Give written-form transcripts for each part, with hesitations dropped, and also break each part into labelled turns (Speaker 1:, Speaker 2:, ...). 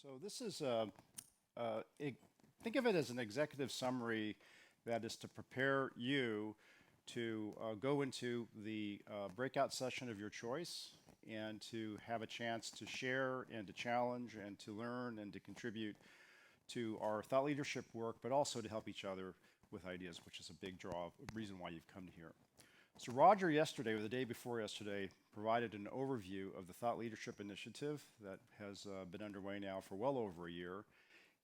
Speaker 1: So this is think of it as an executive summary that is to prepare you to go into the breakout session of your choice and to have a chance to share and to challenge and to learn and to contribute to our thought leadership work, but also to help each other with ideas, which is a big draw, reason why you've come here. So Roger yesterday, or the day before yesterday, provided an overview of the Thought Leadership Initiative that has been underway now for well over a year.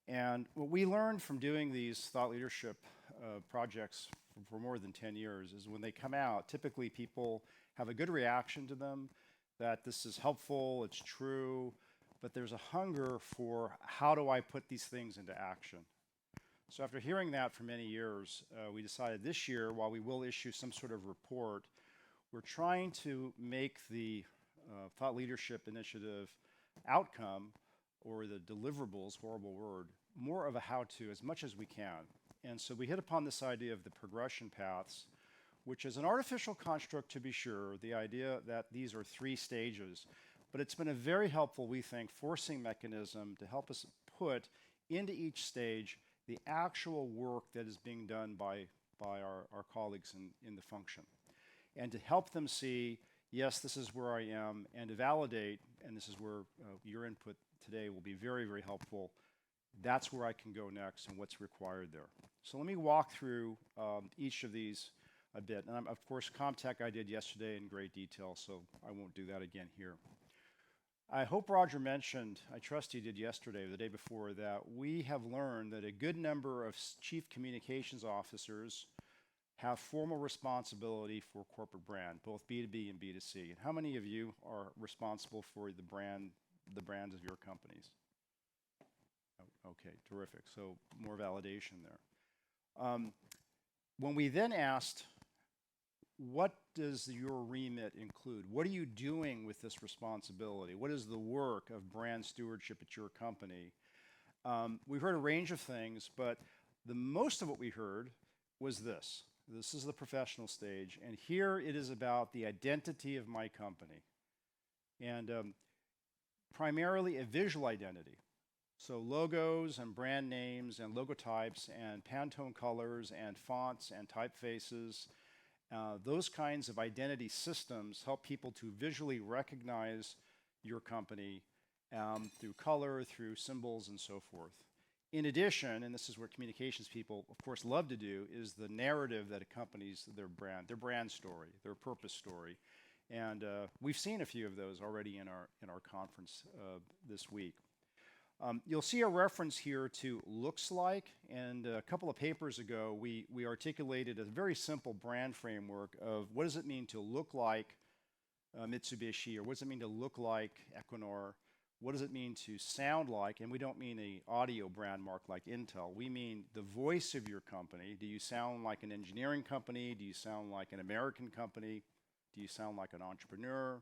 Speaker 1: And what we learned from doing these thought leadership projects for more than 10 years is when they come out, typically people have a good reaction to them, that this is helpful, it's true, but there's a hunger for how do I put these things into action? So after hearing that for many years, we decided this year, while we will issue some sort of report, we're trying to make the Thought Leadership Initiative outcome, or the deliverables, horrible word, more of a how-to as much as we can. And so we hit upon this idea of the progression paths, which is an artificial construct to be sure, the idea that these are 3 stages. But it's been a very helpful, we think, forcing mechanism to help us put into each stage the actual work that is being done by our colleagues in the function. And to help them see, yes, this is where I am, and to validate, and this is where your input today will be very, very helpful. That's where I can go next and what's required there. So let me walk through each of these a bit. And of course, ComTech I did yesterday in great detail, so I won't do that again here. I hope Roger mentioned, I trust he did yesterday or the day before, that we have learned that a good number of chief communications officers have formal responsibility for corporate brand, both B2B and B2C. And how many of you are responsible for the brands of your companies? Okay, terrific. So more validation there. When we then asked, what does your remit include? What are you doing with this responsibility? What is the work of brand stewardship at your company? We heard a range of things, but the most of what we heard was this. This is the professional stage, and here it is about the identity of my company. And primarily a visual identity. So logos and brand names and logotypes and Pantone colors and fonts and typefaces, those kinds of identity systems help people to visually recognize your company through color, through symbols, and so forth. In addition, and this is where communications people, of course, love to do, is the narrative that accompanies their brand story, their purpose story. And we've seen a few of those already in our conference this week. You'll see a reference here to looks like, and a couple of papers ago, we articulated a very simple brand framework of what does it mean to look like Mitsubishi, or what does it mean to look like Equinor? What does it mean to sound like? And we don't mean an audio brand mark like Intel. We mean the voice of your company. Do you sound like an engineering company? Do you sound like an American company? Do you sound like an entrepreneur?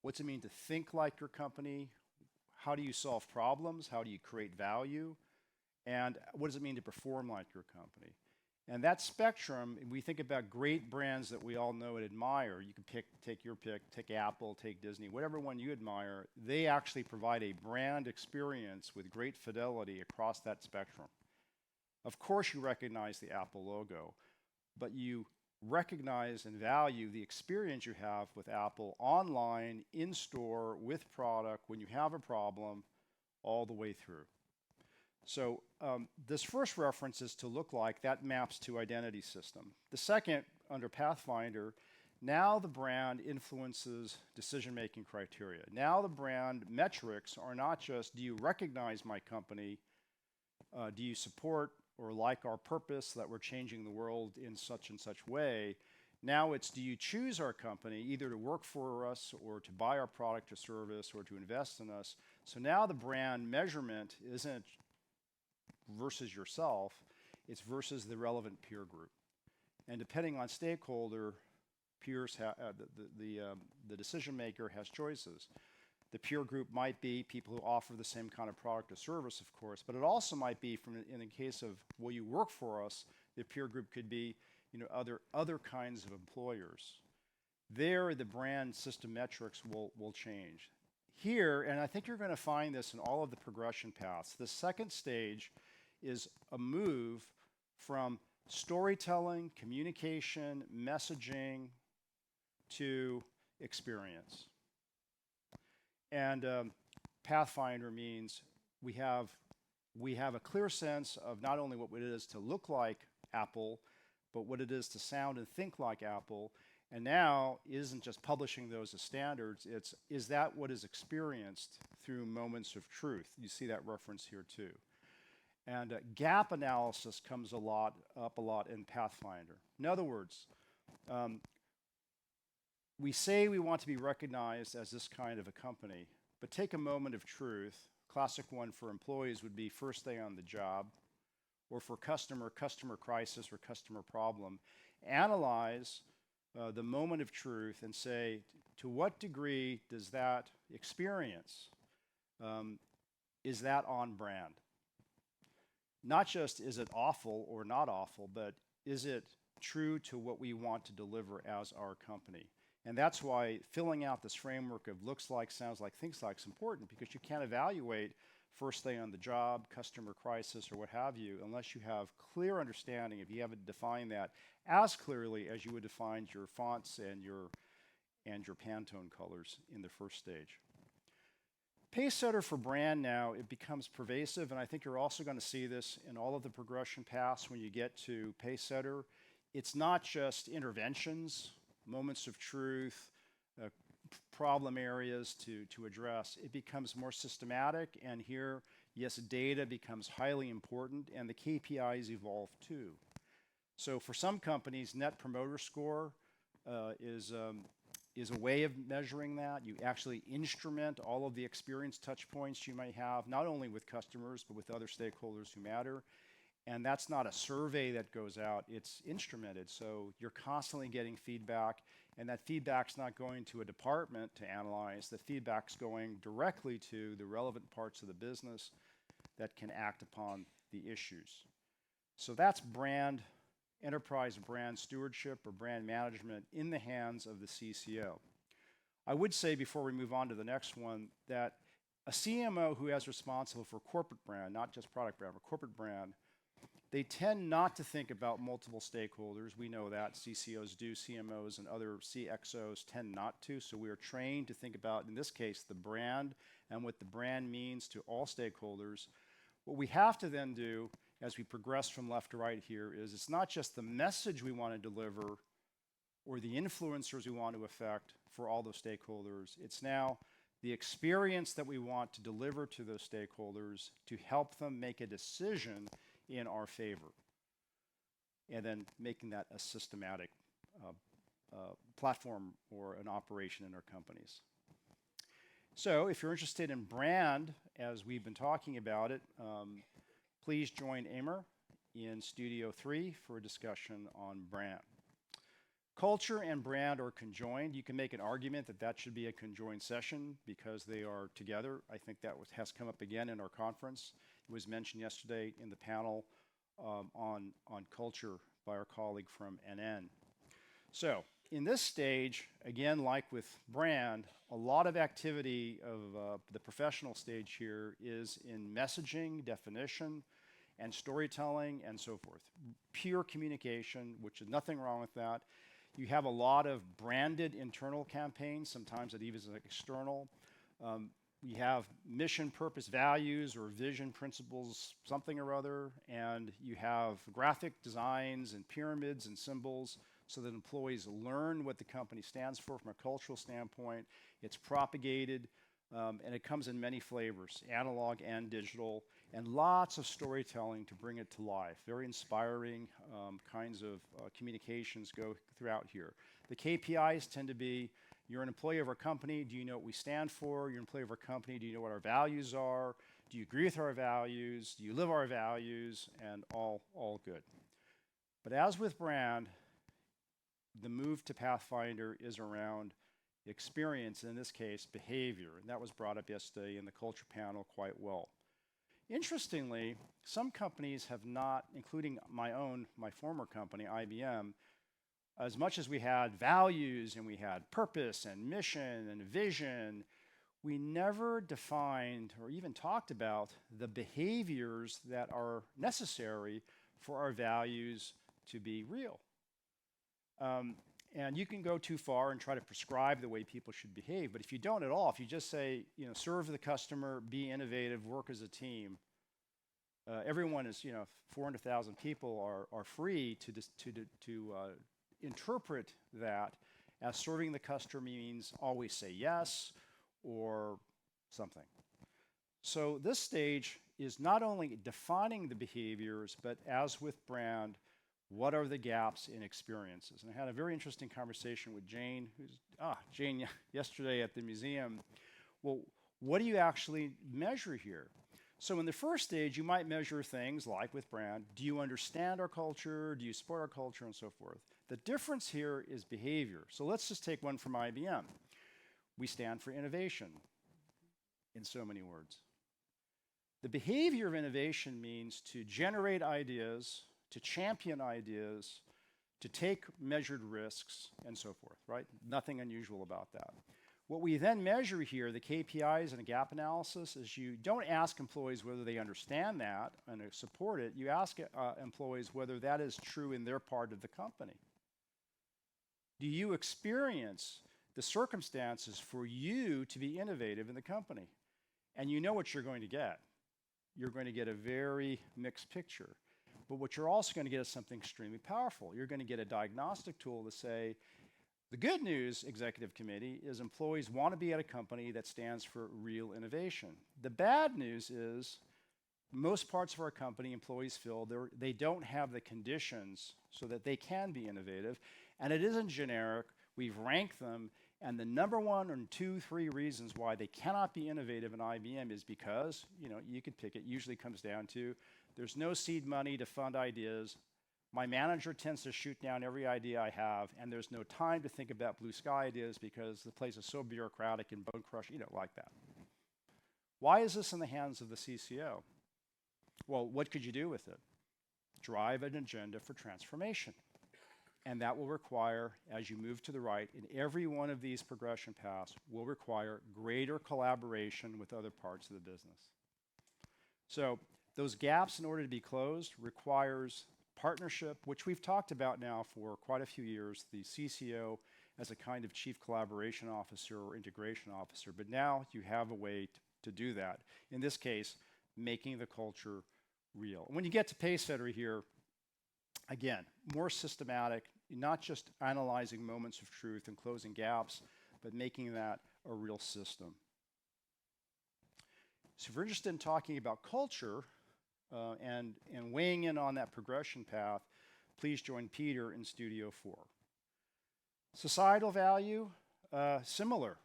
Speaker 1: What's it mean to think like your company? How do you solve problems? How do you create value? And what does it mean to perform like your company? And that spectrum, we think about great brands that we all know and admire. You can take your pick, take Apple, take Disney, whatever one you admire. They actually provide a brand experience with great fidelity across that spectrum. Of course, you recognize the Apple logo, but you recognize and value the experience you have with Apple online, in store, with product, when you have a problem, all the way through. So this first reference is to look like, that maps to identity system. The second, under Pathfinder, now the brand influences decision-making criteria. Now the brand metrics are not just, do you recognize my company? Do you support or like our purpose that we're changing the world in such and such way? Now it's, do you choose our company either to work for us or to buy our product or service or to invest in us? So now the brand measurement isn't versus yourself, it's versus the relevant peer group. And depending on stakeholder, peers the decision maker has choices. The peer group might be people who offer the same kind of product or service, of course, but it also might be, in the case of, will you work for us, the peer group could be other kinds of employers. There, the brand system metrics will change. Here, and I think you're going to find this in all of the progression paths, the second stage is a move from storytelling, communication, messaging to experience. And Pathfinder means we have we have a clear sense of not only what it is to look like Apple, but what it is to sound and think like Apple. And now it isn't just publishing those as standards, it's is that what is experienced through moments of truth? You see that reference here too. And gap analysis comes up a lot in Pathfinder. In other words, um, we say we want to be recognized as this kind of a company, but take a moment of truth. Classic one for employees would be first day on the job, or for customer crisis or customer problem. Analyze the moment of truth and say, to what degree does that experience, um, is that on brand? Not just is it awful or not awful, but is it true to what we want to deliver as our company? And that's why filling out this framework of looks like, sounds like, thinks like is important, because you can't evaluate first day on the job, customer crisis, or what have you, unless you have clear understanding, if you haven't defined that as clearly as you would define your fonts and your Pantone colors in the first stage. Pacesetter for brand now, it becomes pervasive, and I think you're also going to see this in all of the progression paths when you get to Pacesetter. It's not just interventions, moments of truth, problem areas to address. It becomes more systematic, and here, yes, data becomes highly important, and the KPIs evolve too. So for some companies, Net Promoter Score is a way of measuring that. You actually instrument all of the experience touch points you might have, not only with customers, but with other stakeholders who matter. And that's not a survey that goes out, it's instrumented. So you're constantly getting feedback, and that feedback's not going to a department to analyze. The feedback's going directly to the relevant parts of the business that can act upon the issues. So that's brand, enterprise brand stewardship or brand management in the hands of the CCO. I would say before we move on to the next one that a CMO who is responsible for corporate brand, not just product brand, but corporate brand, they tend not to think about multiple stakeholders. We know that CCOs do, CMOs and other CXOs tend not to. So we are trained to think about, in this case, the brand and what the brand means to all stakeholders. What we have to then do as we progress from left to right here is it's not just the message we want to deliver or the influencers we want to affect for all those stakeholders. It's now the experience that we want to deliver to those stakeholders to help them make a decision in our favor, and then making that a systematic platform or an operation in our companies. So if you're interested in brand, as we've been talking about it, please join Amer in Studio 3 for a discussion on brand. Culture and brand are conjoined. You can make an argument that that should be a conjoined session because they are together. I think that has come up again in our conference. It was mentioned yesterday in the panel on culture by our colleague from NN. So in this stage, again, like with brand, a lot of activity of the professional stage here is in messaging, definition, and storytelling, and so forth. Pure communication, which is nothing wrong with that. You have a lot of branded internal campaigns, sometimes it even is external. We have mission, purpose, values, or vision, principles, something or other, and you have graphic designs and pyramids and symbols so that employees learn what the company stands for from a cultural standpoint. It's propagated, and it comes in many flavors, analog and digital, and lots of storytelling to bring it to life. Very inspiring kinds of communications go throughout here. The KPIs tend to be, you're an employee of our company, do you know what we stand for? You're an employee of our company, do you know what our values are? Do you agree with our values? Do you live our values? And all good. But as with brand, the move to Pathfinder is around experience, in this case, behavior. And that was brought up yesterday in the culture panel quite well. Interestingly, some companies have not, including my former company, IBM, as much as we had values and we had purpose and mission and vision, we never defined or even talked about the behaviors that are necessary for our values to be real. Um, and you can go too far and try to prescribe the way people should behave, but if you don't at all, if you just say, serve the customer, be innovative, work as a team, everyone is, 400,000 people are free to interpret that as serving the customer means always say yes or something. So this stage is not only defining the behaviors, but as with brand, what are the gaps in experiences? And I had a very interesting conversation with Jane, Jane yesterday at the museum. Well, what do you actually measure here? So in the first stage, you might measure things like with brand, do you understand our culture? Do you support our culture and so forth? The difference here is behavior. So let's just take one from IBM. We stand for innovation in so many words. The behavior of innovation means to generate ideas, to champion ideas, to take measured risks, and so forth, right? Nothing unusual about that. What we then measure here, the KPIs and a gap analysis, is you don't ask employees whether they understand that and support it. You ask employees whether that is true in their part of the company. Do you experience the circumstances for you to be innovative in the company? And you know what you're going to get. You're going to get a very mixed picture. But what you're also going to get is something extremely powerful. You're going to get a diagnostic tool to say, the good news, executive committee, is employees want to be at a company that stands for real innovation. The bad news is most parts of our company, employees feel they don't have the conditions so that they can be innovative. And it isn't generic. We've ranked them. And the number one and two, three reasons why they cannot be innovative in IBM is because, you could pick it, usually comes down to there's no seed money to fund ideas. My manager tends to shoot down every idea I have, and there's no time to think about blue sky ideas because the place is so bureaucratic and bone crushing, like that. Why is this in the hands of the CCO? Well, what could you do with it? Drive an agenda for transformation. And that will require, as you move to the right, in every one of these progression paths, will require greater collaboration with other parts of the business. So those gaps, in order to be closed, requires partnership, which we've talked about now for quite a few years, the CCO as a kind of chief collaboration officer or integration officer. But now you have a way to do that. In this case, making the culture real. When you get to Pacesetter here, again, more systematic, not just analyzing moments of truth and closing gaps, but making that a real system. So if you're interested in talking about culture and weighing in on that progression path, please join Peter in Studio 4. Societal value, similar.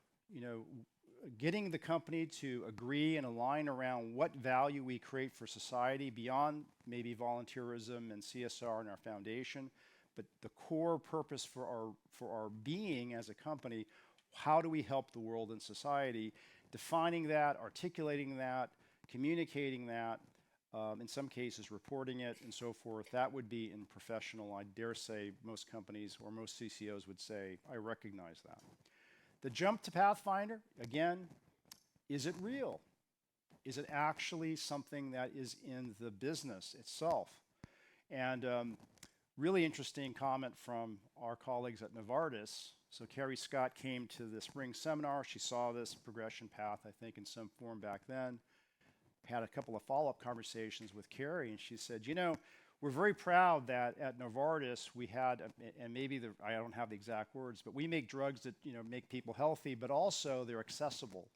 Speaker 1: Getting the company to agree and align around what value we create for society beyond maybe volunteerism and CSR in our foundation, but the core purpose for our being as a company, how do we help the world and society, defining that, articulating that, communicating that, in some cases reporting it and so forth. That would be in professional. I dare say most companies or most CCOs would say, I recognize that. The jump to Pathfinder, again, is it real? Is it actually something that is in the business itself? And really interesting comment from our colleagues at Novartis. So Carrie Scott came to the spring seminar. She saw this progression path, I think, in some form back then. Had a couple of follow-up conversations with Carrie, and she said, we're very proud that at Novartis we had, and maybe I don't have the exact words, but we make drugs that make people healthy, but also they're accessible.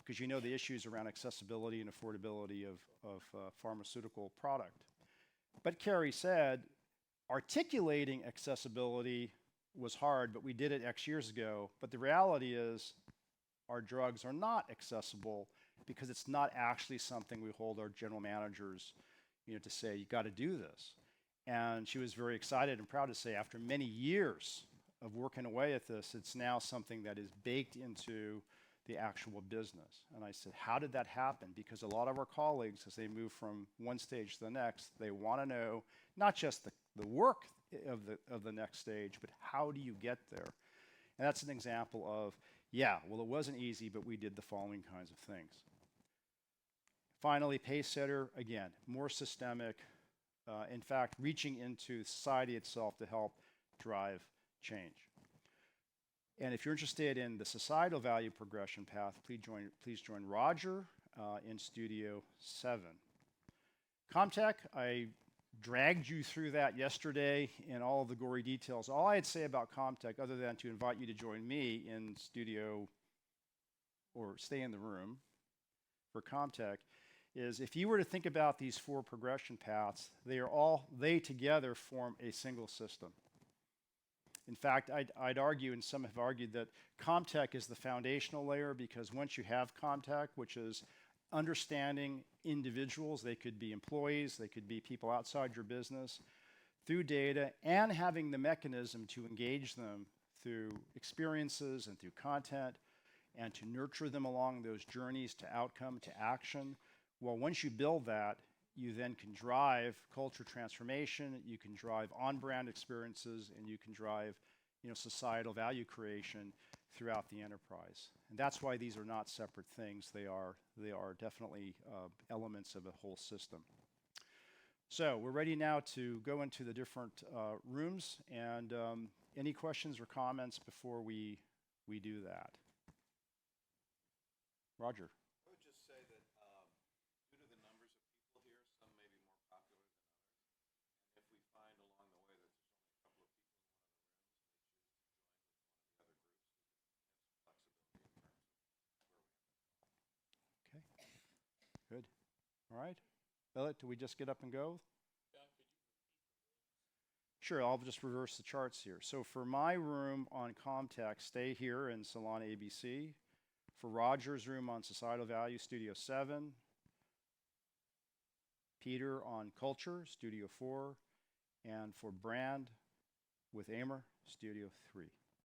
Speaker 1: Because the issues around accessibility and affordability of pharmaceutical product. But Carrie said, articulating accessibility was hard, but we did it X years ago. But the reality is our drugs are not accessible because it's not actually something we hold our general managers to say, you got to do this. And she was very excited and proud to say, after many years of working away at this, it's now something that is baked into the actual business. And I said, how did that happen? Because a lot of our colleagues, as they move from one stage to the next, they want to know not just the work of the next stage, but how do you get there? And that's an example of Yeah, well, it wasn't easy, but we did the following kinds of things. Finally, Pacesetter, again, more systemic, in fact, reaching into society itself to help drive change. And if you're interested in the societal value progression path, please join Roger in Studio 7. Comtech, I dragged you through that yesterday in all of the gory details. All I'd say about Comtech, other than to invite you to join me in Studio or stay in the room for Comtech, is if you were to think about these four progression paths, they together form a single system. In fact, I'd argue, and some have argued, that Comtech is the foundational layer because once you have Comtech, which is understanding individuals, they could be employees, they could be people outside your business, through data, and having the mechanism to engage them through experiences and through content, and to nurture them along those journeys to outcome, to action. Well, once you build that, you then can drive culture transformation, you can drive on-brand experiences, and you can drive, societal value creation throughout the enterprise. And that's why these are not separate things. They are definitely elements of a whole system. So we're ready now to go into the different rooms. And any questions or comments before we do that? Roger.
Speaker 2: I would just say that due to the numbers of people here, some may be more popular than others. And if we find along the way that there's only a couple of people in one of the rooms and they choose to join with one of the other groups, we have some flexibility in terms of where we have.
Speaker 1: Okay, good. All right. Elliot, do we just get up and go? Sure, I'll just reverse the charts here. So for my room on Comtech, stay here in Salon ABC. For Roger's room on Societal Value, Studio 7. Peter on Culture, Studio 4. And for Brand with Amer, Studio 3.